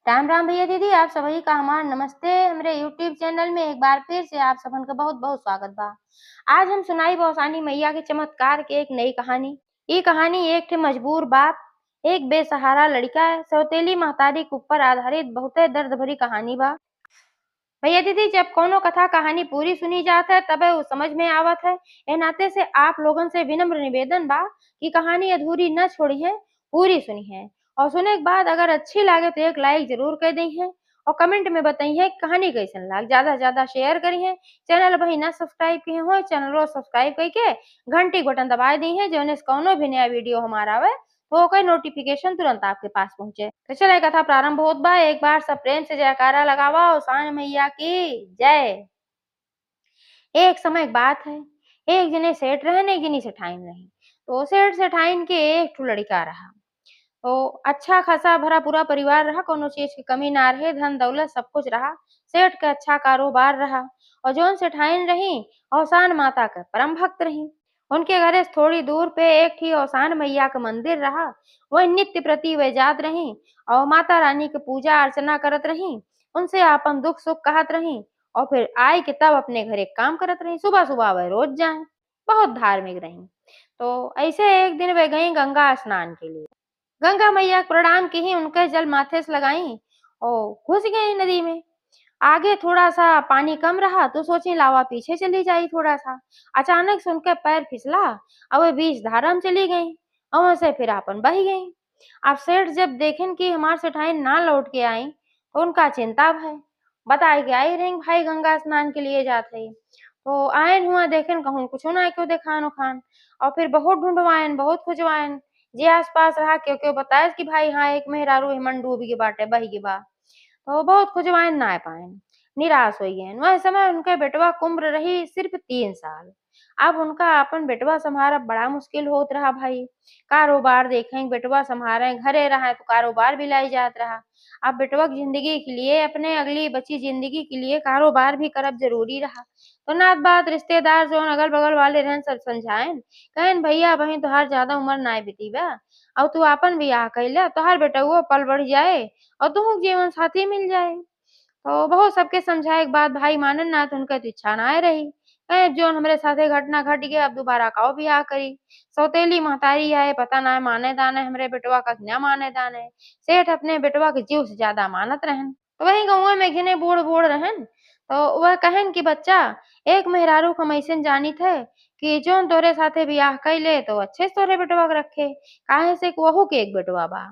राम राम भैया दीदी, आप सभी का हमार नमस्ते। हमरे यूट्यूब चैनल में एक बार फिर से आप सबन का बहुत बहुत स्वागत बा। आज हम सुनाई भौसानी मैया के चमत्कार के एक नई कहानी। ये कहानी एक ठे मजबूर बाप, एक बेसहारा लड़का सौतेली महतारी के ऊपर आधारित बहुते दर्द भरी कहानी बा। भैया दीदी, जब कोनो कथा कहानी पूरी सुनी जात है तबे वो समझ में आवत है। ए नाते से आप लोगन से विनम्र निवेदन बा कि कहानी अधूरी न छोड़ी है, पूरी सुनी है। और सुने के बाद अगर अच्छी लागे तो एक लाइक जरूर कर दी है और कमेंट में बताई है कहानी कैसन लाग। ज्यादा से ज्यादा शेयर करी है। चैनल भाई ना सब्सक्राइब किए हो, चैनल को सब्सक्राइब करके घंटी बटन दबा दी है, जो कोनो भी नया वीडियो हमारा आवे तो ओकर नोटिफिकेशन तुरंत आपके पास पहुंचे। तो चलिए कथा प्रारंभ होत बा। एक बार सब प्रेम से जयकारा लगावा और सान मैया की जय। एक समय की बात है, एक जने सेठ रहन, एक जनी सेठाइन रही। तो सेठ सेठाइन के एक ठो लड़का रहा। तो अच्छा खासा भरा पूरा परिवार रहा, कोनो चीज की कमी ना रहे, धन दौलत सब कुछ रहा। सेठ का अच्छा कारोबार रहा और जौन सेठाइन रही औसान माता का परम भक्त रही। उनके घरे से थोड़ी दूर पे एक थी औसान मैया का मंदिर रहा। वह नित्य प्रति वे जात रही और माता रानी की पूजा अर्चना करत रही। उनसे आपन दुख सुख कहत रही और फिर आई के तब अपने घरे काम करत रही। सुबह सुबह वह रोज जाए, बहुत धार्मिक रही। तो ऐसे एक दिन वे गई गंगा स्नान के लिए। गंगा मैया को प्रणाम की ही उनके जल माथे से लगाई और घुस गई नदी में। आगे थोड़ा सा पानी कम रहा तो सोची लावा पीछे चली जाई थोड़ा सा। अचानक से उनके पैर फिसला और वे बीच धारा में चली गई और वहां से फिर आपन बही गई। अब सेठ जब देखें कि हमार सेठाई ना लौट के आई तो उनका चिंता भय। बताए कि आई रही भाई गंगा स्नान के लिए जाते ही। तो आयन हुआ देखें कहूँ कुछ ना क्यों देखान उखान। और फिर बहुत ढूंढवायन, बहुत खुजवायन। जे आसपास रहा क्यों क्यों बताए कि भाई हाँ एक मेहरारू हिमन डूब के बाटे बही के बा। तो बहुत खुजवाइन ना पाएन, निराश हो गए। वह समय उनके बेटवा की उम्र रही सिर्फ 3 साल। अब उनका अपन बेटवा संभारा बड़ा मुश्किल होत रहा भाई। कारोबार देखें बेटवा संभारे, घरे रहा तो कारोबार भी लाई जात रहा। अब बेटवा की जिंदगी के लिए, अपने अगली बची जिंदगी के लिए कारोबार भी करब जरूरी रहा। तो नात बात रिश्तेदार जो अगल बगल वाले रहन सब समझाएन, कहन भैया बहन तोहार ज्यादा उम्र ना बीती बा और तू आपन बियाह कैला, तोहार बेटवा पल बढ़ जाए और तुहू जीवन साथी मिल जाए। तो बहुत सबके समझाए के बाद भाई मानन ना तो उनका तो इच्छा ना रही। जोन हमरे साथे घटना घट गया अब दोबारा काओ बियाह करी। सौतेली महतारी आए पता ना माने दाने हमरे बेटवा का ना माने दाने। सेठ अपने बेटवा के जीव से ज्यादा मानत रहन। तो वही गौवा में गिने बूढ़ बूढ़ रहन। तो वह कहन कि बच्चा, एक मेहरारू हम ऐसन जानी थे कि जोन तोरे साथे बियाह कैले तो अच्छे से तोरे बेटवा के रखे। काहे से कि वहू के एक बेटवा बा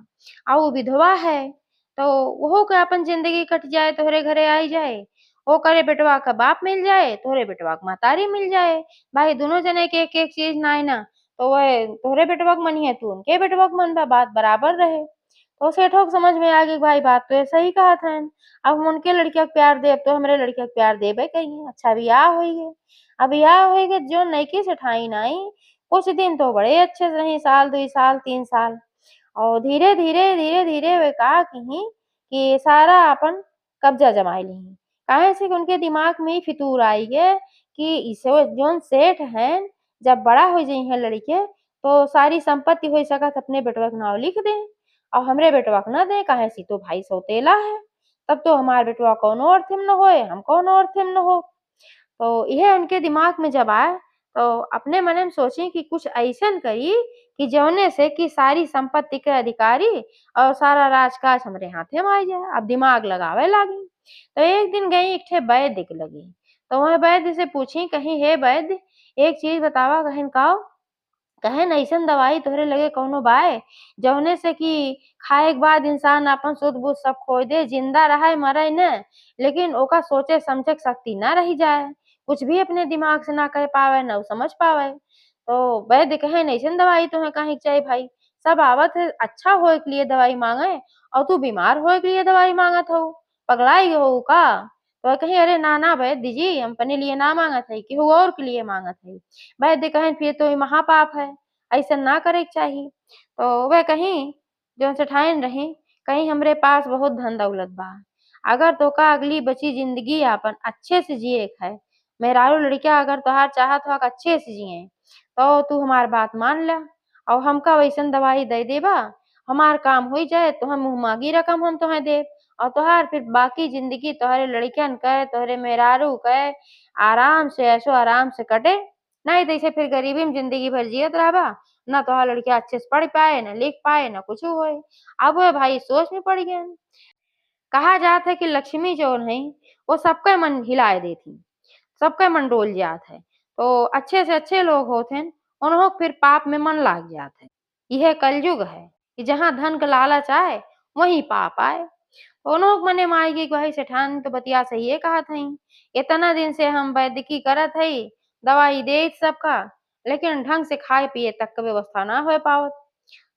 और वो विधवा है। तो वहू के अपन जिंदगी कट जाए, तोहरे घरे आई जाए। वो करे बेटवा का बाप मिल जाए, तोहरे बेटवा का महतारी मिल जाए। भाई दोनों जने के एक एक चीज ना ना। तो वह तोहरे बेटवा के मन है, तू उनके बेटवा के मन बा, बात बराबर रहे। तो सेठो को समझ में आ गई भाई बात तो ऐसा ही कहा था। अब हम उनके लड़किया के प्यार देब तो हमरे लड़किया के प्यार देबे कहिए। अच्छा बियाह होई है। अब बियाह होई के जो नईकी सेठाई नाई, कुछ दिन तो बड़े अच्छे से रही, साल 2 साल 3 साल। और धीरे धीरे धीरे धीरे वे का कही कि सारा अपन कब्जा जमाई ली। काहे से कि उनके दिमाग में ही फितूर आई है कि इसे जोन सेठ हैं, जब बड़ा हो जाई है लड़के तो सारी संपत्ति हो सकत अपने बेटवा के नाव लिख दे और हमरे बेटवा के न दे। काहे से तो भाई सौतेला है, तब तो हमार बेटवा कौनो अर्थी में न होए, हम कौनो अर्थी में न हो। तो यह उनके दिमाग में जब आए तो अपने मन में सोची कि कुछ ऐसन करी कि जौने से कि सारी संपत्ति के अधिकारी और सारा राजकाज हमरे हाथे में आ जाए। अब दिमाग लगावे लागी। तो एक दिन गई एक ठे वैद्य के लगी। तो वह वैद्य से पूछी, कहीं हे वैद्य एक चीज बतावा। कहन का? कहन अइसन दवाई तोहरे लगे कौनो बाए जौने से कि खाए के बाद इंसान अपन सुध बुध सब खो दे, जिंदा रहे मरे न, लेकिन ओका सोचे समझे के शक्ति ना रही जाए, कुछ भी अपने दिमाग से ना कह पावे न उ समझ पावे। तो वैद्य कहन अइसन दवाई तुम्हें काहे के चाहिए भाई? सब आवत है अच्छा होए के लिए दवाई मांगे और तू बीमार होए के लिए दवाई मांगत हो, पगलाई हो का? तो कहीं अरे ना ना वैद्य जी, हम अपने लिए ना मांगत है, केहू और के लिए मांगत है। वैद्य कहें फिर तो ये महापाप है, ऐसा ना करे के चाहिए। तो वह कहीं जौन सेठाइन रही, कहीं हमरे पास बहुत धन दौलत बा, अगर तोका अगली बची जिंदगी आपन अच्छे से जिए के है, मेहरारू लड़किया अगर तोहार चाहत हो कि अच्छे से जिए तो तू हमार बात मान ला और हमका वैसन दवाई दे देबा। हमार काम हो जाए तो हम मुँहमांगी रकम हम तोहे देब और तोहार फिर बाकी जिंदगी तोहरे लड़कियन के तोहरे मेहरारू के आराम से ऐशो आराम से कटे। नहीं तो ऐसे फिर गरीबी में जिंदगी भर जियत रहबा, ना तोहार लड़किया अच्छे से पढ़ पाए, ना लिख पाए, ना कुछ होए। अब वह भाई सोच में पड़ गए। कहा जात है कि लक्ष्मी जौन है वो सबका मन हिलाए देती, सबका मन डोल जात है। तो अच्छे से अच्छे लोग होते हैं, उन्हों फिर पाप में मन लाग जात है। यह कलयुग है कि जहाँ धन का लालच आए वहीं पाप आए। दोनों मने माई की वही सेठान तो बतिया सही है कहा थी। इतना दिन से हम वैदिकी करत हई, दवाई दे सबका, लेकिन ढंग से खाए पिए तक का व्यवस्था ना हो पावत।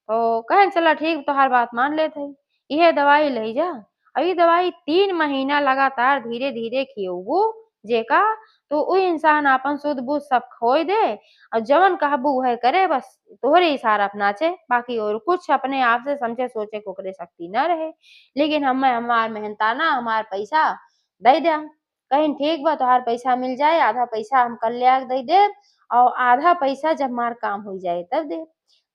तो कहें चला ठीक तोहार बात मान लेत हई, यह दवाई लई जा। अभी दवाई 3 महीना लगातार धीरे धीरे खियबू जेका, तो उ इंसान आपन शुद्ध बुद्ध सब खोई दे और जवन कहबू वह करे, बस तोहरे इशारा अपनाचे, बाकी और कुछ अपने आप से समझे सोचे को करे शक्ति न रहे। लेकिन हमें हमार मेहनताना हमार पैसा दे दिया। कहीं ठीक बा तोहार पैसा मिल जाए, आधा पैसा हम कल ले दे दे और आधा पैसा जब हमार काम हो जाए तब दे।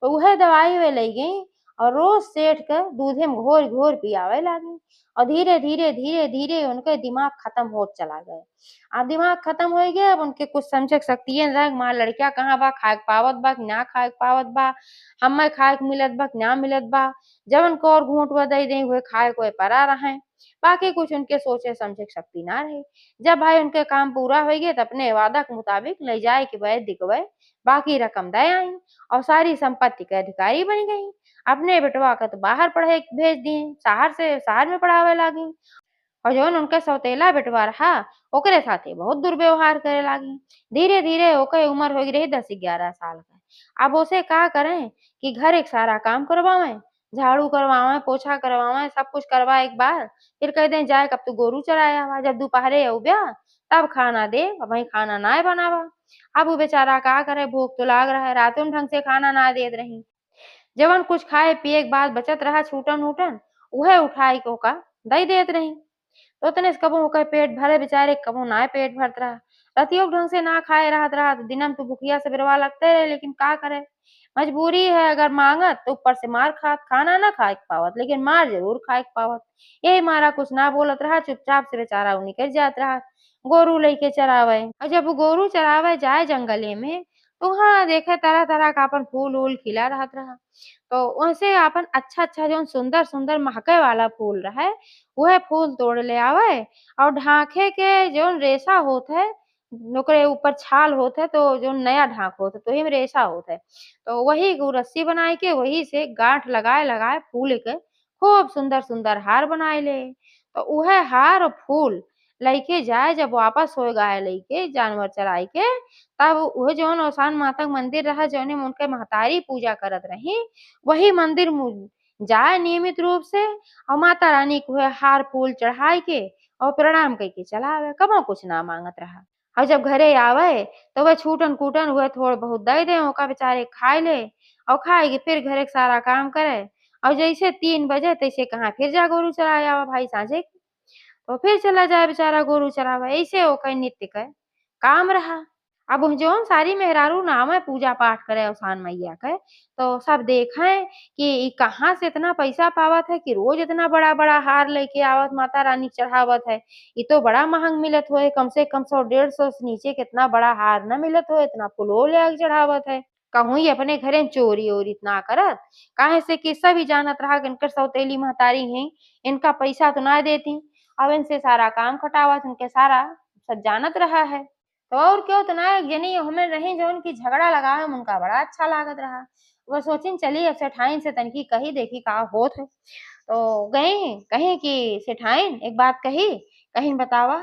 तो वह दवाई वे ले गई और रोज सेठ के दूधे में घोर घोर पियावे लागी और धीरे धीरे धीरे धीरे उनके दिमाग खत्म होत चला गया। दिमाग खत्म हो गया, अब उनके कुछ समझे सकती है रह मार लड़किया कहाँ बा, खाए के पावत बा कि ना खाए के पावत बा, हमें खाए के मिलत बा कि ना मिलत बा, जवन को और घूंट व दे दे हुए खाए को परा रहे। बाकी कुछ उनके सोचे समझे सकती ना रही। जब भाई उनके काम पूरा हो गया तो अपने वादा के मुताबिक ले जाए कि वह दिखवे, बाकी रकम दे आई और सारी संपत्ति के अधिकारी बन गई। अपने बेटवा का तो बाहर पढ़े भेज दिए, शहर में पढ़ावे लागी और जौन उनका सौतेला बेटवा रहा ओकरे साथे बहुत दुर्व्यवहार करे लागी। धीरे धीरे ओके उम्र हो रही 10-11 साल का। अब उसे का करें कि घर एक सारा काम करवावे, झाड़ू करवावे, पोछा करवावे, सब कुछ करवा एक बार, फिर कह दें जाए कब तू गोरू चराया हुआ, जब दोपहरे अउबिया तब खाना दे, वही खाना ना बनावा। अब वो बेचारा का करे, भूख तो लाग रहा है, रातों में ढंग से खाना ना देत रही। जवन कुछ खाए पिए के बाद बचत रहा छूटन उटन, उहे उठाई के ओका दई देत रही। तो उतने से कबो ओकर पेट भरे बेचारे, कबो नाय पेट भरत रहा। रतियो ढंग से ना खाए रहत रहा तो दिनम तो भुखिया से बिरवा लगते रहे, लेकिन का करे, मजबूरी है, अगर मांगत तो ऊपर से मार खात, खाना ना खाए के पावत लेकिन मार जरूर खाए के पावत। यही मारा कुछ ना बोलत रहा, चुपचाप से बेचारा उ निकल जात रहा गोरू लेके चरावे। और जब वो गोरू चरावे जाए जंगले में तो वहाँ देखे तरह तरह का अपन फूल उल खिला रहत रहा। तो वैसे अपन अच्छा अच्छा जो सुंदर सुंदर महके वाला फूल रहे वह फूल तोड़ ले आवे और ढांके के जो रेशा होत है ओकरे ऊपर छाल होत है, तो जो नया ढाक होत है तो ही में रेशा होत है, तो वही को रस्सी बनाए के वही से गांठ लगाए लगाए फूल के खूब सुंदर सुंदर हार बनाए ले। तो वह हार और फूल लइके जाए जब वापस हो गए लइके जानवर चराई के, तब वह जौन ओसान माता का मंदिर रहा जौने में उनके महतारी पूजा करत रही, वही मंदिर जाए नियमित रूप से और माता रानी को वह हार फूल चढ़ाई के और प्रणाम करके चला आवे, कबो कुछ ना मांगत रहा। और जब घरे आवे तो वह छूटन कूटन वह थोड़ बहुत दे दे ओका बेचारे खाए ले और खाए के फिर घरे के सारा काम करे और जैसे 3 बजे तैसे कहाँ फिर जा गोरू चराए आवा भाई साँझे, तो फिर चला जाए बेचारा गोरू चरावे। ऐसे ओकर नित्य के काम रहा। अब जौन सारी मेहरारू नावे पूजा पाठ करे अवसान मैया के, तो सब देखे कि ई कहाँ से इतना पैसा पावत है कि रोज इतना बड़ा बड़ा हार लेके आवत माता रानी चढ़ावत है। ये तो बड़ा महंग मिलत होए, कम से कम 100-150 से नीचे कितना बड़ा हार न मिलत होए, इतना फुलो ले आके चढ़ावत है। कहूँ ही अपने घरे चोरी ओरी ना करत, काहे से कि सभी जानत रहा कि इनकर सौतेली महतारी हैं, इनका पैसा तो ना देती, अब इनसे सारा काम खटावत, इनके सारा सब जानत रहा है। तो और क्यों तो ना एक जनी हमें रही जौन की झगड़ा लगावे में उनका बड़ा अच्छा लागत रहा। वो सोचिन चली अब सेठाइन से तनकी कही देखी का होत है। तो गई कहीं कि सेठाइन एक बात कही, कहीं बतावा,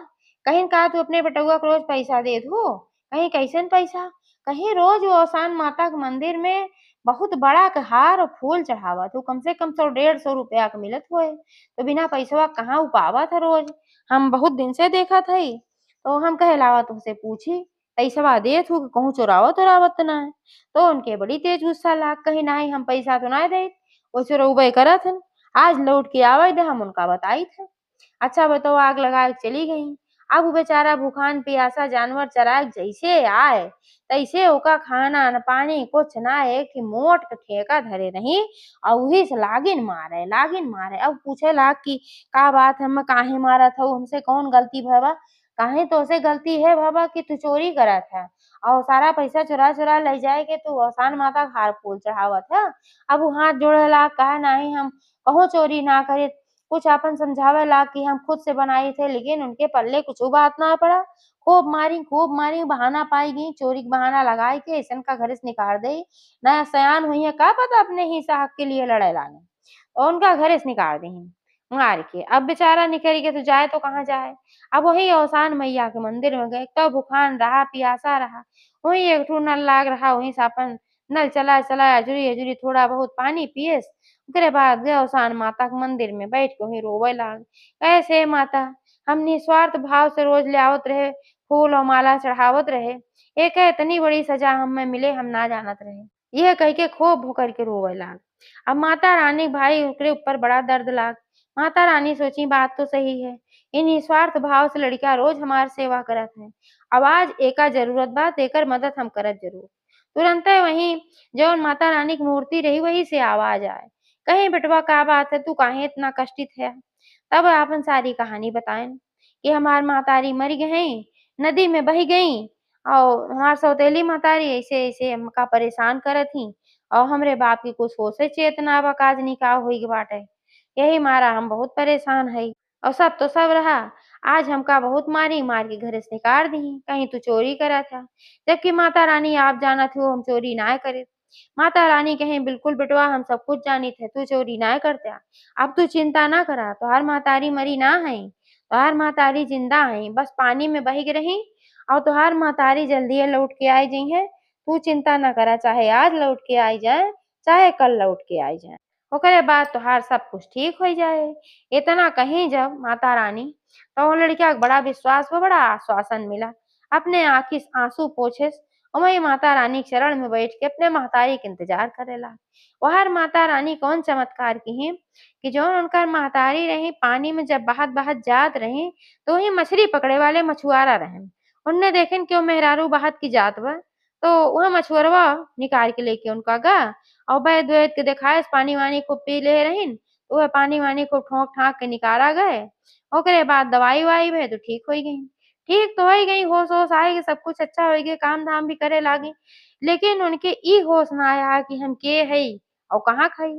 कहीं का तू अपने बेटउआ को रोज पैसा देत हो, कहीं कैसन पैसा, कहीं रोज वो ओसान माता के मंदिर में बहुत बड़ा के हार और फूल चढ़ावत हो, कम से कम 100-150 रुपया के मिलत होए, तो बिना पैसवा कहाँ उ पावत है रोज, हम बहुत दिन से देखत हई। तो हम कहे लावा तुमसे पूछी पैसवा देत हो कि कहूँ चोरावत ओरावत त ना है। तो उनके बड़ी तेज गुस्सा लाग, कही नाही हम पैसा तो ना देत, वो चोरउबे करत हन, आज लौट के आवे दे हम उनका बताई थे। अच्छा बताओ, आग लगा के चली गई। अब उ बेचारा भूखान पियासा जानवर चराए के जइसे आए तइसे ओका खाना न पानी कुछ ना एक ठे मोट के ठेका धरे रही और उही से लागिन मारे। अब पूछे लाग कि का बात है, मैं काहे मारत हऊ, हमसे कौन गलती भय बा? काहे तोहसे गलती है बाबा कि तू चोरी करत है और सारा पैसा चुरा-चुरा ले जाए के तू औसान माता के हार फूल चढ़ावत है। अब उ हाथ जोड़े लाग कहा नाही हम कहूँ चोरी ना करित, कुछ आपन समझावे लाग कि हम खुद से बनाई थे, लेकिन उनके पल्ले कुछू बात ना पड़ा। खूब मारी बहाना पाई गई, चोरी के बहाना लगाई के अइसन का घरे से निकाल देई। ना सयान हुई है का पता अपने हिस्सा हक के लिए लड़े लागे और उनका घरे से निकाल देही मार के। अब बेचारा निकल के तो जाए तो कहाँ जाए? अब वही औसान मैया के मंदिर में गए, तब भूखान रहा पियासा रहा। वहीं एक ठो नल लाग रहा, वहीं से अपन नल चलाए अजूरी-अजूरी थोड़ा बहुत पानी पियस। ओकरे बाद गए औसान माता के मंदिर में बैठ के वहीं रोवे लागे। कैसे माता हम निस्वार्थ भाव से रोज ले आवत रहे, फूल और माला चढ़ावत रहे। एके इतनी बड़ी सजा हमें मिले हम ना जानत रहे। यह कह के खूब भुकर के रोवे लाग। अब माता रानी के भाई ओकरे ऊपर बड़ा दर्द लाग। माता रानी सोची बात तो सही है। इ निस्वार्थ भाव से लड़िका रोज हमार सेवा करत है। अब आज एका जरूरत बा त एकर मदद हम करत जरूर। तुरंते वहीं जौन माता रानी की मूर्ति रही वहीं से आवाज आए, कहीं बेटवा का बात है, तू काहे इतना कष्टित है? तब आपन सारी कहानी बताएन कि हमार महतारी मर गईं, नदी में बह गईं और हमार सौतेली महतारी ऐसे-ऐसे हमका परेशान करत ही और हमरे बाप के कुछ होशे चेत ना बा काजनी का होई के बाटे। यही मारा हम बहुत परेशान हई और सब तो सब रहा, आज हमका बहुत मारी, मार के घरे से निकाल दीं, कहीं तू चोरी करत है। जबकि माता रानी आप जानत हो हम चोरी नाय करित। माता रानी कहीं बिल्कुल बेटवा हम सब कुछ जानित है, तू चोरी नाय करता। अब तू चिंता ना करा, तोहार महतारी मरी ना हई, तोहार महतारी जिंदा हई, बस पानी में बह रही और तोहार महतारी जल्दीए लौट के आई जइहें। तू चिंता ना करा, चाहे आज लौट के आई जाए, चाहे कल लौट के आई जाए। ओकरे बाद तोहार सब कुछ ठीक हो जाए। इतना कहीं जब माता रानी तो वो लड़किया के बड़ा विश्वास व बड़ा आश्वासन मिला। अपने आँखी से आंसू पोंछेस और वहीं माता रानी के चरण में बैठ के अपने महतारी के इंतजार करेला। वहार माता रानी कौन चमत्कार की हैं कि जौन उनकर महतारी रही पानी में जब बहत-बहत जात रही तो वहीं मछली पकड़े वाले मछुआरा रहन। उनने देखन कि वो मेहरारू बहत की जात बा, तो वह मछुअरवा निकाल के लेके उनका गा और वैद-वैद के देखाए पानी-वानी खूब पी ले रहिन। वह पानी-वानी खूब ठोंक-ठाक के निकाला गए। ओकरे बाद दवाई-उवाई भे तो ठीक होई गईं। ठीक तो होई गईं, होश-ओश आए सब कुछ अच्छा होई गे, काम-धाम भी करे लागी। लेकिन उनके ई होश ना आया कि हम के हई और कहाँ खई।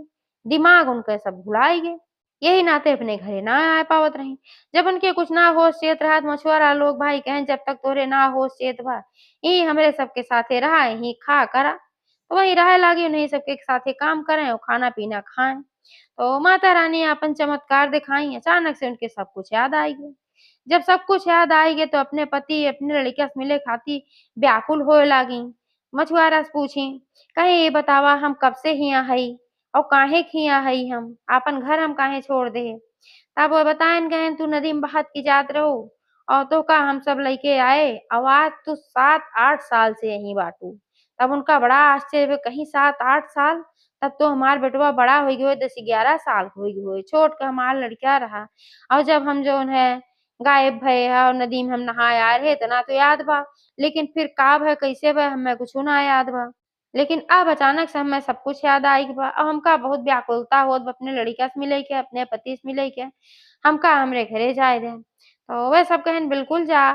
दिमाग उनके सब भुलाई गे। यही नाते अपने घरे ना आ पावत रहीं। जब उनके कुछ ना होश चेत रहा त मछुआरा लोग भाई कहें जब तक तोहरे ना होश चेत बा, यहीं हमरे सबके साथे रहा, यहीं खा करा। तो वहीं रहे लागी उन्हीं सबके साथे काम करें और खाना-पीना खाएँ। तो माता रानी आपन चमत्कार दिखाई, अचानक से उनके सब कुछ याद आई गई। जब सब कुछ याद आई गए तो अपने पति, अपने लड़िका से मिले खातिर व्याकुल होए लागी। मछुआरा से पूछी, कहीं ये बतावा हम कब से हियाँ हई और काहे के हियाँ हई हम? आपन घर हम काहे छोड़ देहे? तब वो बताइन कहेन तू नदी में बहत की जात रहू और तोहका हम सब लइके आए और आज तू 7-8 साल से यहीं बाटू। तब उनका बड़ा आश्चर्य भइल, कहीं 7-8 साल? तब तो हमार बेटवा बड़ा हो गयो 10-11 साल के हो गयो होई, छोट के हमार लड़का रहा। और जब हम जौन है गायब भये ह और नदी में हम नहाए आए रहे इतना तो याद बा, लेकिन फिर का भय कैसे भय हमें कुछु ना याद बा। लेकिन अब अचानक से हमें सब कुछ याद आई बा और हमका बहुत व्याकुलता होत बा अपने लड़िका से मिले के, अपने पति से मिले के। हमका हमरे घरे जाए दे। तो वे सब कहेन बिल्कुल जा,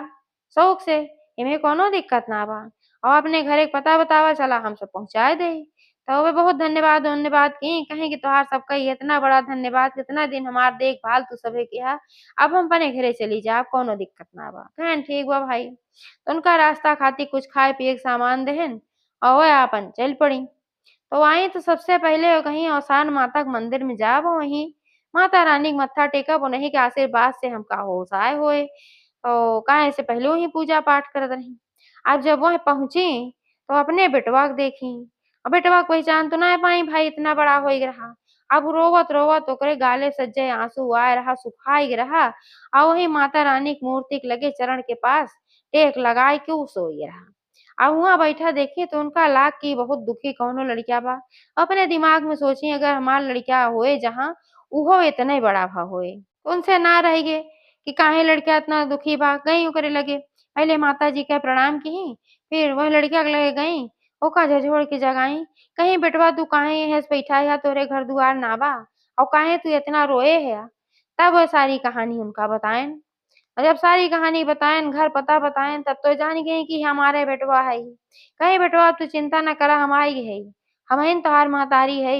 शौक से, एमे कौनो दिक्कत ना बा और अपने घरे के पता बतावा चला हम सब पहुँचाए देही। तो वे बहुत धन्यवाद की, कहीं कि तोहार सबका ये इतना बड़ा धन्यवाद, कितना दिन हमार देखभाल तू सभे किया। अब हम अपने घरे चली जा, अब कौनो दिक्कत ना बा। कहेन ठीक बा भाई। तो उनका रास्ता खातिर कुछ खाए-पिए के सामान देहन और वह आपन चल पड़ी। तो आई तो सबसे पहले कहीं औसान माता के मंदिर में जाब वहीं माता रानी के मत्था टेकब उन्हीं के आशीर्वाद से हमका होश आए होए। तो काहे से पहले ही पूजा-पाठ करत रही। अब जब वहाँ पहुँची तो अपने बेटवा के देखी और बेटवा के पहचान तो ना पाई भाई इतना बड़ा होई रहा। अब रोवत-रोवत ओकरे गाले सज्जे आंसू आए रहा, सुखाई रहा और वहीं माता रानी की मूर्ति के लगे चरण के पास टेक लगाई के उ सोई रहा। अब उहाँ बैठा देखी तो उनका लाग कि बहुत दुखी कौनो लड़िका बा। अपने दिमाग में सोची अगर हमार लड़िका होए जहाँ, उहो इतने बड़ा भा होए। उनसे ना रही गे कि काहे लड़किया इतना दुखी बा, गई ओकरे लगे। पहिले माताजी के प्रणाम किही, फिर वही लड़किया के लगे गई, ओका झंझोड़ के जगाई, कहीं बेटवा तू काहे एहेज बइठा है, तोरे घर दुआर ना बा और काहे तू इतना रोए है। तब वह सारी कहानी उनका बताएन। और जब सारी कहानी बताएन, घर पता बताएन, तब तो जान गई कि हमारे बेटवा है। कहे बेटवा अब तू चिंता न करा, हम आई है, हमहिन तोहार महतारी है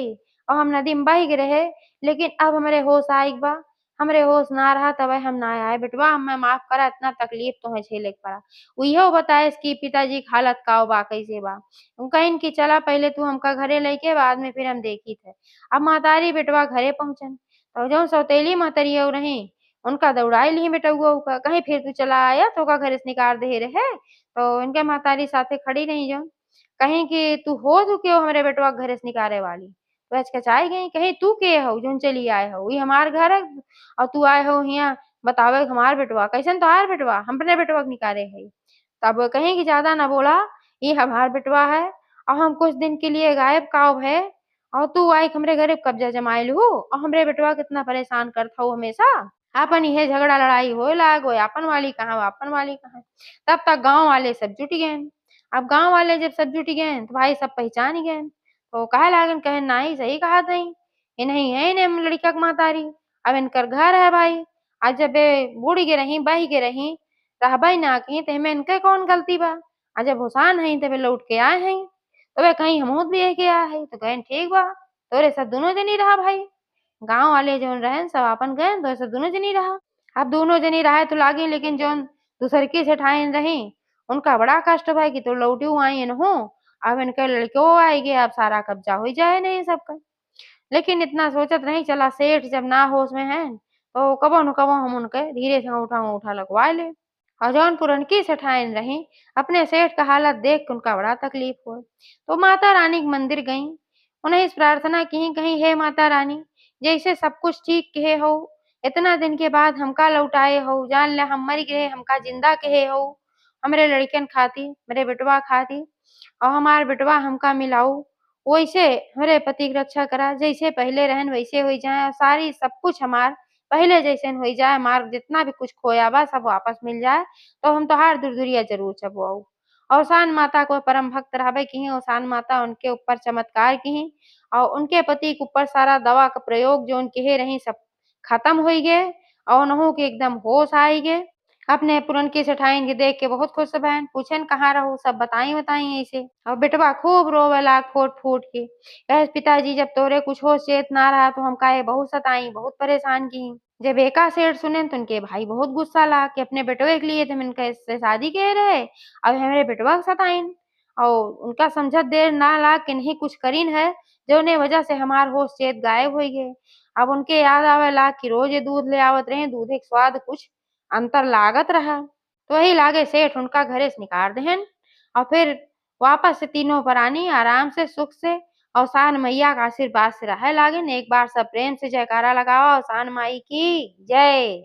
और हम नदी में बह रहे, लेकिन अब हमरे होश आइक बा, हमरे होश ना रहा तब हम ना आए बेटवा, हमें माफ करा, इतना तकलीफ तुम्हें झेले के पड़ा। उहो बताए कि पिताजी की हालत का बा, कैसे बा। उ कहिन कि चला पहले तू हमका घरे लइके, बाद में फिर हम देखी थे। अब महतारी बेटवा घरे पहुंचन, तो जौन सौतेली महतरिया रही उनका दौड़ाई ली बेटउआ का, कहीं फिर तू चला आया तो का घर से निकाल दे रहे। तो इनके महतारी साथे खड़ी रही जो, कहीं कि तू क्यों हमरे बेटवा के घरे से निकाले वाली। तो हचकचाई गई, कहीं तू के हो जोन चली आए हो, ई हमार घर है और तू आए हो हियां बतावे हमार बेटवा, कैसन तोहार बेटवा, हमरे बेटवा के निकाले है। तब कहीं कि ज्यादा ना बोला, ये हमार बेटवा है और हम कुछ दिन के लिए गायब काव है और तू आई हमरे घरे कब्जा जमाइल हो और हमरे बेटवा कितना परेशान करत हो हमेशा। आपन इहे झगड़ा लड़ाई होए लागो, आपन वाली कहाँ आपन वाली कहाँ। तब तक गांव वाले सब जुट गए। अब गांव वाले जब सब जुट गए तो भाई सब पहचान ही गए, तो कहे लागन, कहे नाही सही कहा तई, ये नहीं है इन्हें लड़का के महतारी, अब इनकर घर है भाई। आज जब ये बूढ़ गे रही बह गे रही रहबई ना कहीं तो हमें इनके कौन गलती बा। आज जब हुसान है तबे लौट के आए हैं, तो वे कहीं हमहूत भी के आए हैं, तो कहें ठीक बा, तोरे सब दोनों जनी रहा भाई। गांव वाले जोन रहेन सब आपन गए तो ऐसे दोनों जनी रहा। अब दोनों जनी रहे तो लागी, लेकिन जोन दूसरकी सेठाइन रही उनका बड़ा कष्ट भाई कि तो लौटियो आई हो, अब इनके लड़को आएगे, अब सारा कब्जा हो जाए नहीं सबका। लेकिन इतना सोचत नहीं, चला सेठ जब ना होश में है तो कबो न कबो हम उनके धीरे से अंगूठा लगवा ले। और जौन पुरनकी सेठाइन रही अपने सेठ का हालत देख के उनका बड़ा तकलीफ हुआ, तो माता रानी के मंदिर गई, उन्हें इस प्रार्थना की, कहीं हे माता रानी, जैसे सब कुछ ठीक कहे हो, इतना दिन के बाद हमका लौटाए हो, जान ले हम मर गए हमका जिंदा कहे हो, हमरे लड़कन खाती मेरे बेटवा खाती और हमार बेटवा हमका मिलाऊ, वैसे हमरे पति की रक्षा करा, जैसे पहले रहन वैसे हो जाए और सारी सब कुछ हमार पहले जैसन हो जाए, हमार जितना भी कुछ खोया बा सब वापस मिल जाए, तो हम तोहार दुरदुरिया जरूर चबवाऊ। औसान माता को परम भक्त रहबे की, औसान माता उनके ऊपर चमत्कार की और उनके पति के ऊपर सारा दवा का प्रयोग जो उनके रही सब खत्म हो गए और उन्हों के एकदम होश आई गए। अपने पुरनकी सेठाइन के देख के बहुत खुश भैन, पूछन कहाँ रहो, सब बताई ऐसे। और बेटवा खूब रोवे लाग फूट फूट के, कहे पिताजी जब तोरे कुछ होश चेत ना रहा तो हम काहे बहुत सताई बहुत परेशान की। जब एका सेठ सुने तो उनके भाई बहुत गुस्सा ला कि अपने बेटवे के लिए तुम इनके से शादी कह रहे, अब हमारे बेटवा के सताइन। और उनका समझत देर ना ला कि नहीं कुछ करीन है, जो ने वजह से हमार होश चेत गायब हो गए। अब उनके याद आवे ला कि रोज ये दूध ले आवत रहे, दूध एक स्वाद कुछ अंतर लागत रहा। तो वही लागे सेठ उनका घरे से निकाल देहन और फिर वापस से तीनों प्राणी आराम से सुख से और सान मैया का आशीर्वाद से रहे लागे। एक बार सब प्रेम से जयकारा लगाओ, सान माई की जय।